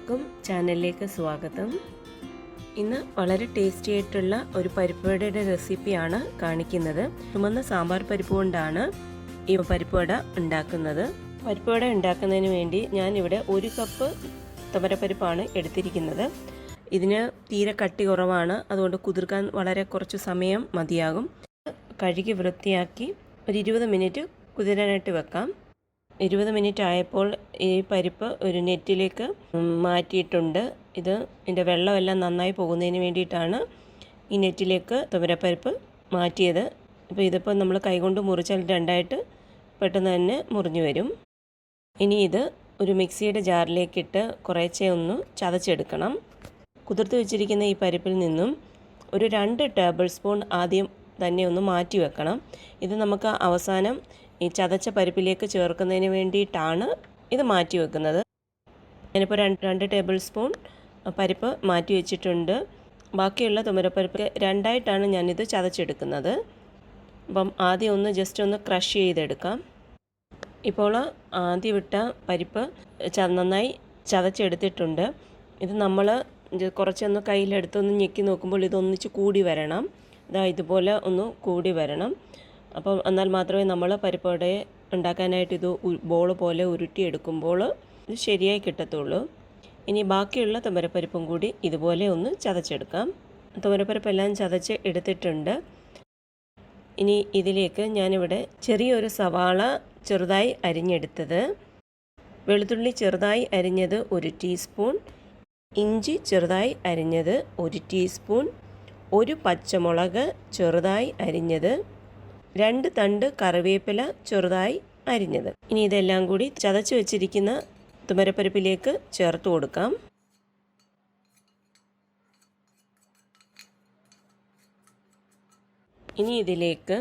എല്ലാവർക്കും ചാനലിലേക്ക് സ്വാഗതം. ഇന്ന് വളരെ ടേസ്റ്റി ആയിട്ടുള്ള ഒരു പരിപ്പുവടയുടെ റെസിപ്പിയാണ് കാണിക്കുന്നത്. ചുമന്ന സാമ്പാർ പരിപ്പ് കൊണ്ടാണ് ഈ പരിപ്പുവട ഉണ്ടാക്കുന്നത്. പരിപ്പുവട ഉണ്ടാക്കുന്നതിന് വേണ്ടി ഞാനിവിടെ 1 കപ്പ് തുവരപ്പരിപ്പാണ് എടുത്തിരിക്കുന്നത്. ഇതിന് തീരെ കട്ടി കുറവാണ്, അതുകൊണ്ട് കുതിർക്കാൻ വളരെ കുറച്ച് സമയം മതിയാകും. കഴുകി വൃത്തിയാക്കി ഒരു 20 മിനിറ്റ് കുതിരാനായിട്ട് വെക്കാം. 20 മിനിറ്റ് ആയപ്പോൾ ഈ പരിപ്പ് ഒരു നെറ്റിലേക്ക് മാറ്റിയിട്ടുണ്ട്. ഇതിൻ്റെ വെള്ളമെല്ലാം നന്നായി പോകുന്നതിന് വേണ്ടിയിട്ടാണ് ഈ നെറ്റിലേക്ക് തുവരപ്പരിപ്പ് മാറ്റിയത്. ഇപ്പോൾ ഇതിപ്പോൾ നമ്മൾ കൈകൊണ്ട് മുറിച്ചാൽ രണ്ടായിട്ട് പെട്ടെന്ന് തന്നെ മുറിഞ്ഞു വരും. ഇനി ഇത് ഒരു മിക്സിയുടെ ജാറിലേക്കിട്ട് കുറേശ്ശെ ഒന്ന് ചതച്ചെടുക്കണം. കുതിർത്ത് വെച്ചിരിക്കുന്ന ഈ പരിപ്പിൽ നിന്നും ഒരു 2 ടേബിൾ സ്പൂൺ ആദ്യം തന്നെ ഒന്ന് മാറ്റി വെക്കണം. ഇത് നമുക്ക് അവസാനം ഈ ചതച്ച പരിപ്പിലേക്ക് ചേർക്കുന്നതിന് വേണ്ടിയിട്ടാണ് ഇത് മാറ്റി വെക്കുന്നത്. ഞാനിപ്പോൾ 2 ടേബിൾ സ്പൂൺ പരിപ്പ് മാറ്റി വെച്ചിട്ടുണ്ട്. ബാക്കിയുള്ള തുവരപ്പരിപ്പ് രണ്ടായിട്ടാണ് ഞാനിത് ചതച്ചെടുക്കുന്നത്. അപ്പം ആദ്യം ഒന്ന് ജസ്റ്റ് ഒന്ന് ക്രഷ് ചെയ്തെടുക്കാം. ഇപ്പോൾ ആദ്യം ഇട്ട പരിപ്പ് നന്നായി ചതച്ചെടുത്തിട്ടുണ്ട്. ഇത് നമ്മൾ കുറച്ചൊന്ന് കയ്യിലെടുത്തൊന്ന് ഞെക്കി നോക്കുമ്പോൾ ഇതൊന്നിച്ച് കൂടി വരണം. ഇതുപോലെ ഒന്ന് കൂടി വരണം. അപ്പം എന്നാൽ മാത്രമേ നമ്മൾ പരിപ്പുവടയെ ഉണ്ടാക്കാനായിട്ട് ഇത് ബോൾ പോലെ ഉരുട്ടിയെടുക്കുമ്പോൾ ഇത് ശരിയായി കിട്ടത്തുള്ളൂ. ഇനി ബാക്കിയുള്ള തുവരപ്പരിപ്പും കൂടി ഇതുപോലെ ഒന്ന് ചതച്ചെടുക്കാം. തുവരപ്പരിപ്പെല്ലാം ചതച്ച് എടുത്തിട്ടുണ്ട്. ഇനി ഇതിലേക്ക് ഞാനിവിടെ ചെറിയൊരു സവാള ചെറുതായി അരിഞ്ഞെടുത്തത്, വെളുത്തുള്ളി ചെറുതായി അരിഞ്ഞത് 1 ടീസ്പൂൺ, ഇഞ്ചി ചെറുതായി അരിഞ്ഞത് 1 ടീസ്പൂൺ, 1 പച്ചമുളക് ചെറുതായി അരിഞ്ഞത്, 2 തണ്ട് കറിവേപ്പില ചെറുതായി അരിഞ്ഞത്. ഇനി ഇതെല്ലാം കൂടി ചതച്ച് വെച്ചിരിക്കുന്ന തുവരപ്പരിപ്പിലേക്ക് ചേർത്ത് കൊടുക്കാം. ഇനി ഇതിലേക്ക്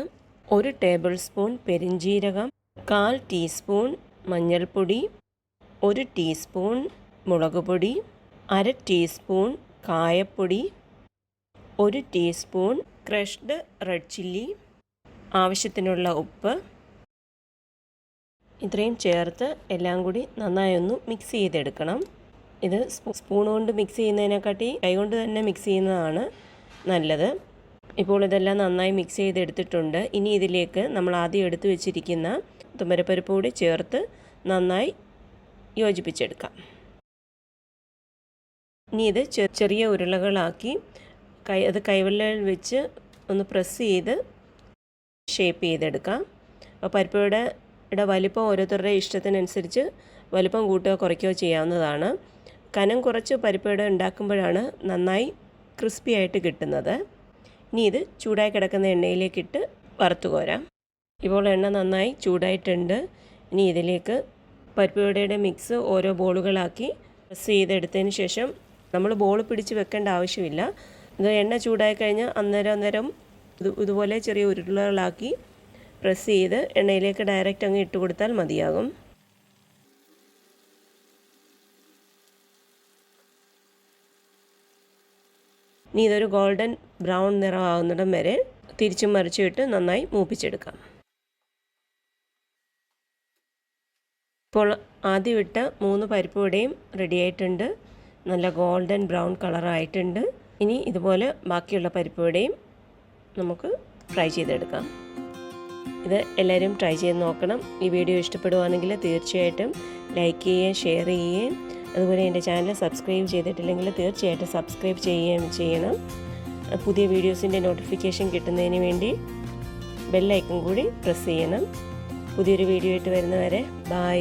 1 ടേബിൾ സ്പൂൺ പെരിഞ്ജീരകം, 1/4 ടീസ്പൂൺ മഞ്ഞൾപ്പൊടി, 1 ടീസ്പൂൺ മുളക് പൊടി, 1/2 ടീസ്പൂൺ കായപ്പൊടി, 1 ടീസ്പൂൺ ക്രഷ്ഡ് റെഡ് ചില്ലി, ആവശ്യത്തിനുള്ള ഉപ്പ്, ഇത്രയും ചേർത്ത് എല്ലാം കൂടി നന്നായി ഒന്ന് മിക്സ് ചെയ്തെടുക്കണം. ഇത് സ്പൂൺ കൊണ്ട് മിക്സ് ചെയ്യുന്നതിനെക്കാട്ടി കൈകൊണ്ട് തന്നെ മിക്സ് ചെയ്യുന്നതാണ് നല്ലത്. ഇപ്പോൾ ഇതെല്ലാം നന്നായി മിക്സ് ചെയ്തെടുത്തിട്ടുണ്ട്. ഇനി ഇതിലേക്ക് നമ്മൾ ആദ്യം എടുത്തു വെച്ചിരിക്കുന്ന തുവരപ്പരിപ്പ് കൂടി ചേർത്ത് നന്നായി യോജിപ്പിച്ചെടുക്കാം. ഇനി ഇത് ചെറിയ ഉരുളകളാക്കി അത് കൈവെള്ളയിൽ വെച്ച് ഒന്ന് പ്രസ് ചെയ്ത് ഷേപ്പ് ചെയ്തെടുക്കാം. അപ്പോൾ പരിപ്പുവടയുടെ വലിപ്പം ഓരോരുത്തരുടെ ഇഷ്ടത്തിനനുസരിച്ച് വലിപ്പം കൂട്ടുകയോ കുറയ്ക്കുകയോ ചെയ്യാവുന്നതാണ്. കനം കുറച്ച് പരിപ്പുവട ഉണ്ടാക്കുമ്പോഴാണ് നന്നായി ക്രിസ്പി ആയിട്ട് കിട്ടുന്നത്. ഇനി ഇത് ചൂടായി കിടക്കുന്ന എണ്ണയിലേക്കിട്ട് വറുത്ത് കോരാം. ഇപ്പോൾ എണ്ണ നന്നായി ചൂടായിട്ടുണ്ട്. ഇനി ഇതിലേക്ക് പരിപ്പുവടയുടെ മിക്സ് ഓരോ ബോളുകളാക്കി പ്രസ് ചെയ്തെടുത്തതിന് ശേഷം നമ്മൾ ബോൾ പിടിച്ച് വെക്കേണ്ട ആവശ്യമില്ല. ഇത് എണ്ണ ചൂടായി കഴിഞ്ഞാൽ അന്നേരം ഇതുപോലെ ചെറിയ ഉരുളകളാക്കി പ്രസ് ചെയ്ത് എണ്ണയിലേക്ക് ഡയറക്റ്റ് അങ്ങ് ഇട്ട് കൊടുത്താൽ മതിയാകും. ഇനി ഇതൊരു ഗോൾഡൻ ബ്രൗൺ നിറമാകുന്നിടം വരെ തിരിച്ചും മറിച്ചും ഇട്ട് നന്നായി മൂപ്പിച്ചെടുക്കാം. ഇപ്പോൾ ആദ്യം ഇട്ട 3 പരിപ്പുവടയും റെഡിയായിട്ടുണ്ട്. നല്ല ഗോൾഡൻ ബ്രൗൺ കളറായിട്ടുണ്ട്. ഇനി ഇതുപോലെ ബാക്കിയുള്ള പരിപ്പുവടയും നമുക്ക് ഫ്രൈ ചെയ്തെടുക്കാം. ഇത് എല്ലാവരും ട്രൈ ചെയ്ത് നോക്കണം. ഈ വീഡിയോ ഇഷ്ടപ്പെടുവാണെങ്കിൽ തീർച്ചയായിട്ടും ലൈക്ക് ചെയ്യുകയും ഷെയർ ചെയ്യുകയും അതുപോലെ എൻ്റെ ചാനൽ സബ്സ്ക്രൈബ് ചെയ്തിട്ടില്ലെങ്കിൽ തീർച്ചയായിട്ടും സബ്സ്ക്രൈബ് ചെയ്യുകയും ചെയ്യണം. പുതിയ വീഡിയോസിൻ്റെ നോട്ടിഫിക്കേഷൻ കിട്ടുന്നതിന് വേണ്ടി ബെൽ ഐക്കൺ കൂടി പ്രസ് ചെയ്യണം. പുതിയൊരു വീഡിയോ ആയിട്ട് വരുന്നവരെ ബൈ.